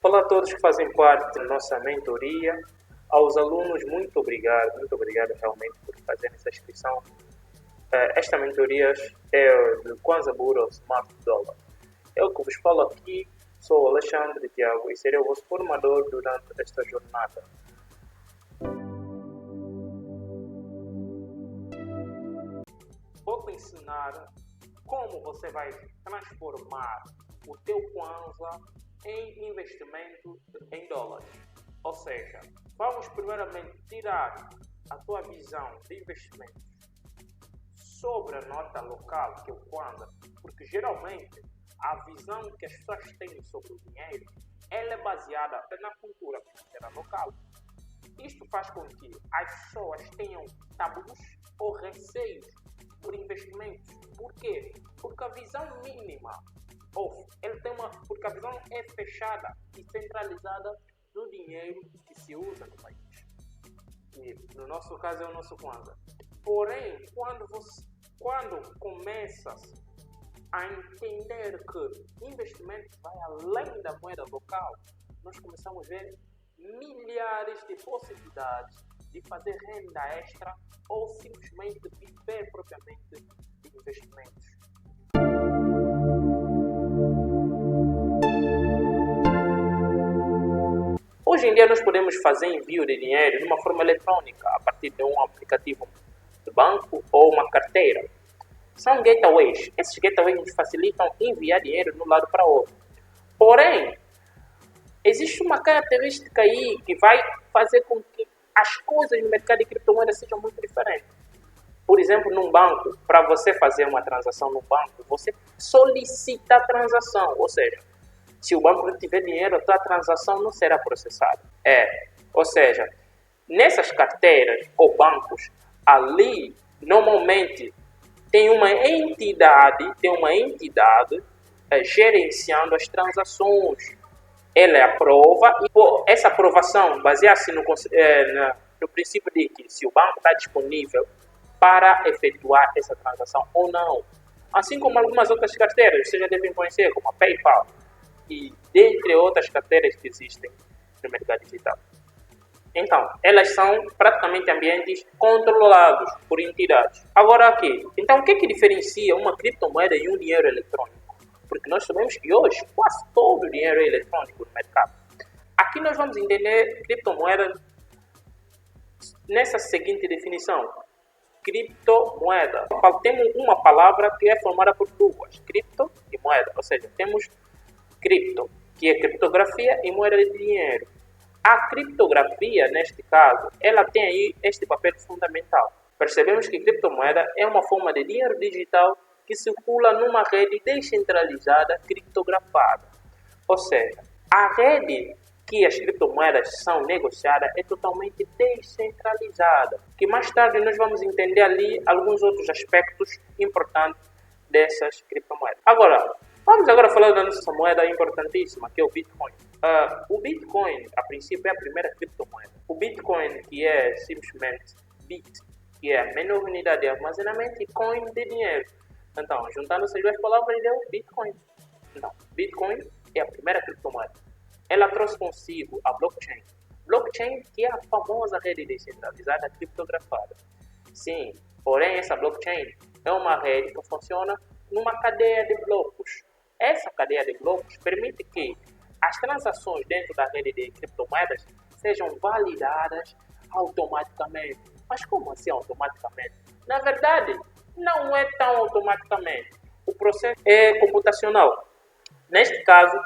Olá a todos que fazem parte da nossa mentoria. Aos alunos, muito obrigado realmente por fazerem essa inscrição. Esta mentoria é do Kwanza Buro Smart Dollar. Eu que vos falo aqui, sou Alexandre Tiago e serei o vosso formador durante esta jornada. Vou te ensinar como você vai transformar o teu Kwanza em investimento em dólares. Ou seja, vamos primeiramente tirar a tua visão de investimentos sobre a nota local, que é o Kwanza, porque geralmente a visão que as pessoas têm sobre o dinheiro ela é baseada na cultura financeira local. Isto faz com que as pessoas tenham tabus ou receios por investimentos. Por quê? Porque a visão mínima, porque a visão é fechada e centralizada no dinheiro que se usa no país. E no nosso caso é o nosso Kwanza. Porém, quando começas a entender que investimento vai além da moeda local, nós começamos a ver milhares de possibilidades de fazer renda extra ou simplesmente viver propriamente de investimentos. Hoje em dia nós podemos fazer envio de dinheiro de uma forma eletrônica a partir de um aplicativo de banco ou uma carteira. São gateways. Esses gateways nos facilitam enviar dinheiro de um lado para o outro. Porém, existe uma característica aí que vai fazer com que as coisas no mercado de criptomoedas sejam muito diferentes. Por exemplo, num banco, para você fazer uma transação no banco, você solicita a transação. Ou seja, se o banco não tiver dinheiro, a tua transação não será processada. Ou seja, nessas carteiras ou bancos, ali, normalmente, tem uma entidade gerenciando as transações. Ela aprova e essa aprovação baseia-se no princípio de que se o banco está disponível para efetuar essa transação ou não. Assim como algumas outras carteiras, vocês já devem conhecer, como a PayPal e dentre outras carteiras que existem no mercado digital. Então, elas são praticamente ambientes controlados por entidades. Agora aqui, então o que diferencia uma criptomoeda e um dinheiro eletrônico? Porque nós sabemos que hoje quase todo o dinheiro é eletrônico no mercado. Aqui nós vamos entender criptomoeda nessa seguinte definição. Criptomoeda. Temos uma palavra que é formada por duas, cripto e moeda. Ou seja, temos cripto, que é criptografia, e moeda de dinheiro. A criptografia, neste caso, ela tem aí este papel fundamental. Percebemos que criptomoeda é uma forma de dinheiro digital que circula numa rede descentralizada criptografada. Ou seja, a rede que as criptomoedas são negociadas é totalmente descentralizada, que mais tarde nós vamos entender ali alguns outros aspectos importantes dessas criptomoedas. Vamos agora falar da nossa moeda importantíssima, que é o Bitcoin. O Bitcoin, a princípio, é a primeira criptomoeda. O Bitcoin, que é simplesmente bit, que é a menor unidade de armazenamento, e coin de dinheiro. Então, juntando essas duas palavras, deu Bitcoin. Então, Bitcoin é a primeira criptomoeda. Ela trouxe consigo a blockchain. Blockchain, que é a famosa rede descentralizada criptografada. Sim, porém, essa blockchain é uma rede que funciona numa cadeia de blocos. Essa cadeia de blocos permite que as transações dentro da rede de criptomoedas sejam validadas automaticamente. Mas como assim automaticamente? Na verdade, não é tão automaticamente. O processo é computacional. Neste caso,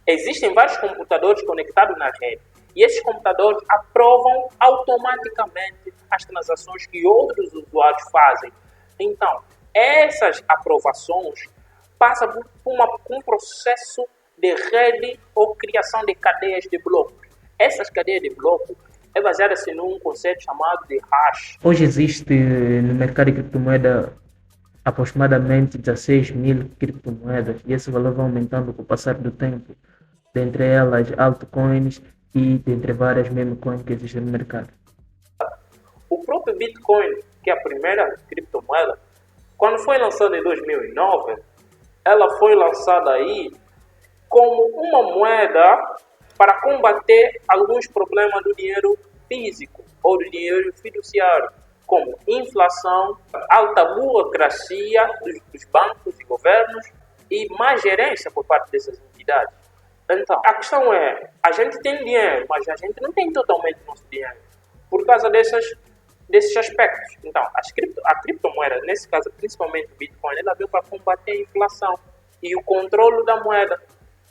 existem vários computadores conectados na rede. E esses computadores aprovam automaticamente as transações que outros usuários fazem. Então, essas aprovações passam por um processo de rede ou criação de cadeias de blocos. Essas cadeias de blocos é baseada-se num conceito chamado de hash. Hoje existe no mercado de criptomoeda aproximadamente 16 mil criptomoedas e esse valor vai aumentando com o passar do tempo, dentre elas altcoins e dentre várias meme coins que existem no mercado. O próprio Bitcoin, que é a primeira criptomoeda, quando foi lançada em 2009, ela foi lançada aí como uma moeda para combater alguns problemas do dinheiro físico ou do dinheiro fiduciário, como inflação, alta burocracia dos bancos e governos e má gerência por parte dessas entidades. Então, a questão é, a gente tem dinheiro, mas a gente não tem totalmente nosso dinheiro, por causa desses aspectos. Então, a criptomoeda, nesse caso, principalmente o Bitcoin, ela veio para combater a inflação e o controle da moeda.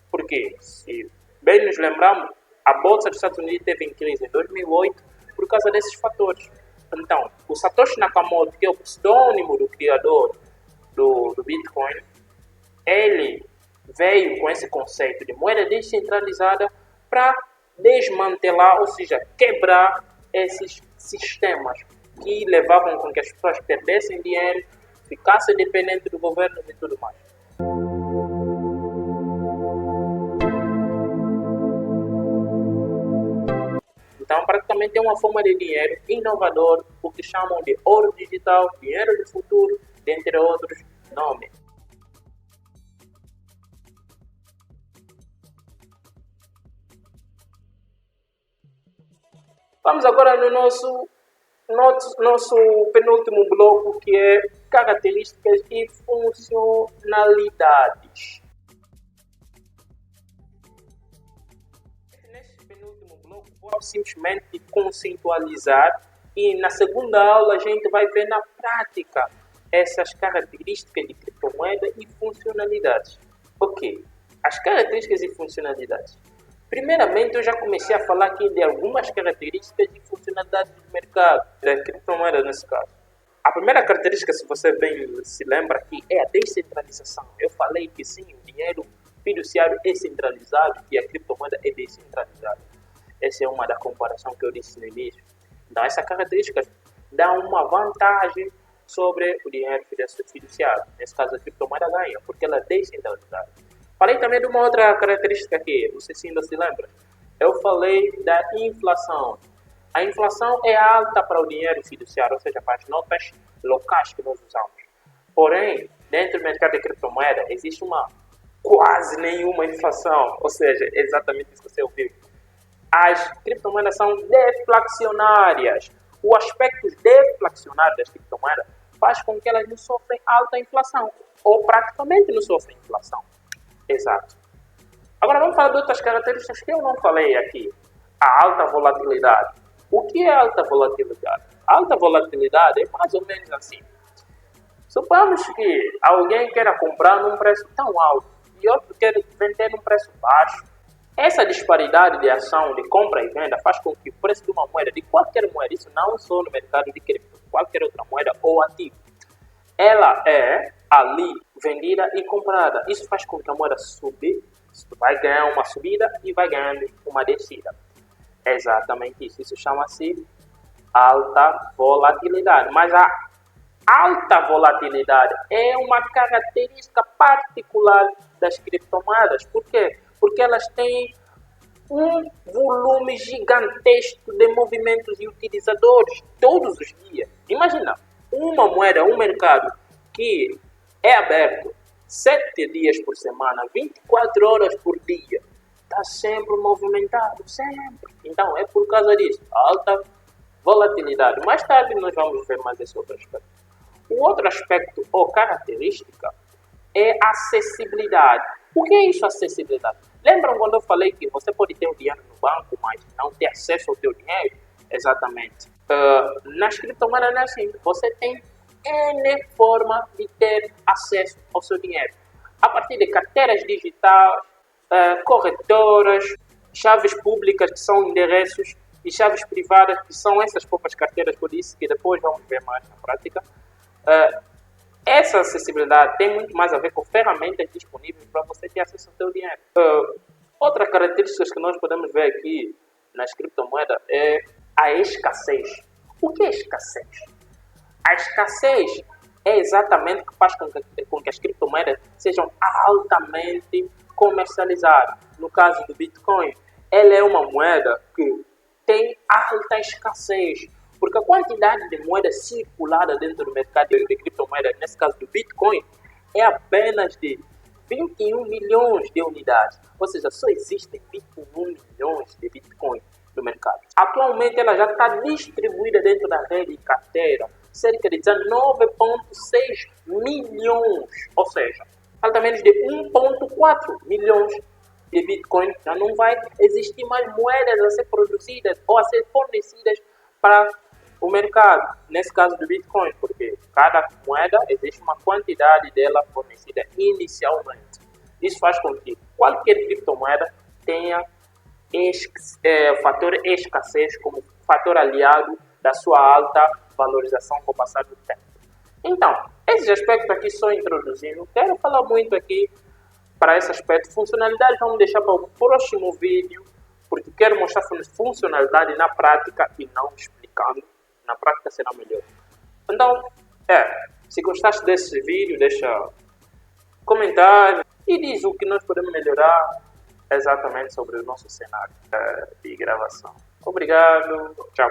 Porque, se bem nos lembramos, a Bolsa dos Estados Unidos teve em crise em 2008 por causa desses fatores. Então, o Satoshi Nakamoto, que é o pseudônimo do criador do Bitcoin, ele veio com esse conceito de moeda descentralizada para desmantelar, ou seja, quebrar esses sistemas que levavam com que as pessoas perdessem dinheiro, ficassem dependentes do governo e tudo mais. Então, praticamente é uma forma de dinheiro inovador, o que chamam de ouro digital, dinheiro do futuro, dentre outros nomes. Vamos agora no nosso penúltimo bloco, que é características e funcionalidades. Nesse penúltimo bloco, vou simplesmente conceitualizar e na segunda aula a gente vai ver na prática essas características de criptomoeda e funcionalidades. Ok, as características e funcionalidades. Primeiramente, eu já comecei a falar aqui de algumas características e funcionalidades do mercado, da criptomoeda nesse caso. A primeira característica, se você bem se lembra aqui, é a descentralização. Eu falei que sim, o dinheiro fiduciário é centralizado e a criptomoeda é descentralizada. Essa é uma da comparação que eu disse no início. Então, essa característica dá uma vantagem sobre o dinheiro fiduciário. Nesse caso, a criptomoeda ganha, porque ela é descentralizada. Falei também de uma outra característica aqui, não sei se ainda se lembra. Eu falei da inflação. A inflação é alta para o dinheiro fiduciário, ou seja, para as notas locais que nós usamos. Porém, dentro do mercado de criptomoeda, existe uma quase nenhuma inflação, ou seja, exatamente isso que você ouviu. As criptomoedas são deflacionárias. O aspecto deflacionário das criptomoedas faz com que elas não sofrem alta inflação, ou praticamente não sofrem inflação. Exato. Agora vamos falar de outras características que eu não falei aqui. A alta volatilidade. O que é alta volatilidade? A alta volatilidade é mais ou menos assim. Suponhamos que alguém queira comprar num preço tão alto e outro quer vender num preço baixo. Essa disparidade de ação de compra e venda faz com que o preço de uma moeda, de qualquer moeda, isso não só no mercado de cripto, qualquer outra moeda ou ativo, ela é ali vendida e comprada. Isso faz com que a moeda suba, vai ganhar uma subida e vai ganhando uma descida. É exatamente isso. Isso chama-se alta volatilidade. Mas a alta volatilidade é uma característica particular das criptomoedas. Por quê? Porque elas têm um volume gigantesco de movimentos e utilizadores todos os dias. Imagina, uma moeda, um mercado que é aberto 7 dias por semana, 24 horas por dia, está sempre movimentado, sempre. Então, é por causa disso, alta volatilidade. Mais tarde nós vamos ver mais esse outro aspecto. O outro aspecto ou característica é acessibilidade. O que é isso, acessibilidade? Lembram quando eu falei que você pode ter o dinheiro no banco, mas não ter acesso ao teu dinheiro? Exatamente. Nas criptomoedas não é assim. Você tem N forma de ter acesso ao seu dinheiro. A partir de carteiras digitais, corretoras, chaves públicas que são endereços e chaves privadas que são essas poucas carteiras que eu disse, que depois vamos ver mais na prática. Essa acessibilidade tem muito mais a ver com ferramentas disponíveis para você ter acesso ao seu dinheiro. Outra característica que nós podemos ver aqui nas criptomoedas é a escassez. O que é escassez? A escassez é exatamente o que faz com que as criptomoedas sejam altamente comercializadas. No caso do Bitcoin, ela é uma moeda que tem alta escassez, porque a quantidade de moeda circulada dentro do mercado de criptomoedas, nesse caso do Bitcoin, é apenas de 21 milhões de unidades. Ou seja, só existem 21 milhões de Bitcoin no mercado. Atualmente ela já está distribuída dentro da rede e carteira cerca de 19,6 milhões. Ou seja, falta menos de 1,4 milhões de Bitcoin. Já não vai existir mais moedas a ser produzidas ou a ser fornecidas para o mercado, nesse caso do Bitcoin, porque cada moeda existe uma quantidade dela fornecida inicialmente. Isso faz com que qualquer criptomoeda tenha fator escassez como fator aliado da sua alta valorização com o passar do tempo. Então, esses aspectos aqui só introduzindo, quero falar muito aqui para esse aspecto. Funcionalidade vamos deixar para o próximo vídeo, porque quero mostrar funcionalidade na prática e não explicando. Na prática será melhor. Então, se gostaste desse vídeo, deixa comentário e diz o que nós podemos melhorar exatamente sobre o nosso cenário de gravação. Obrigado, tchau.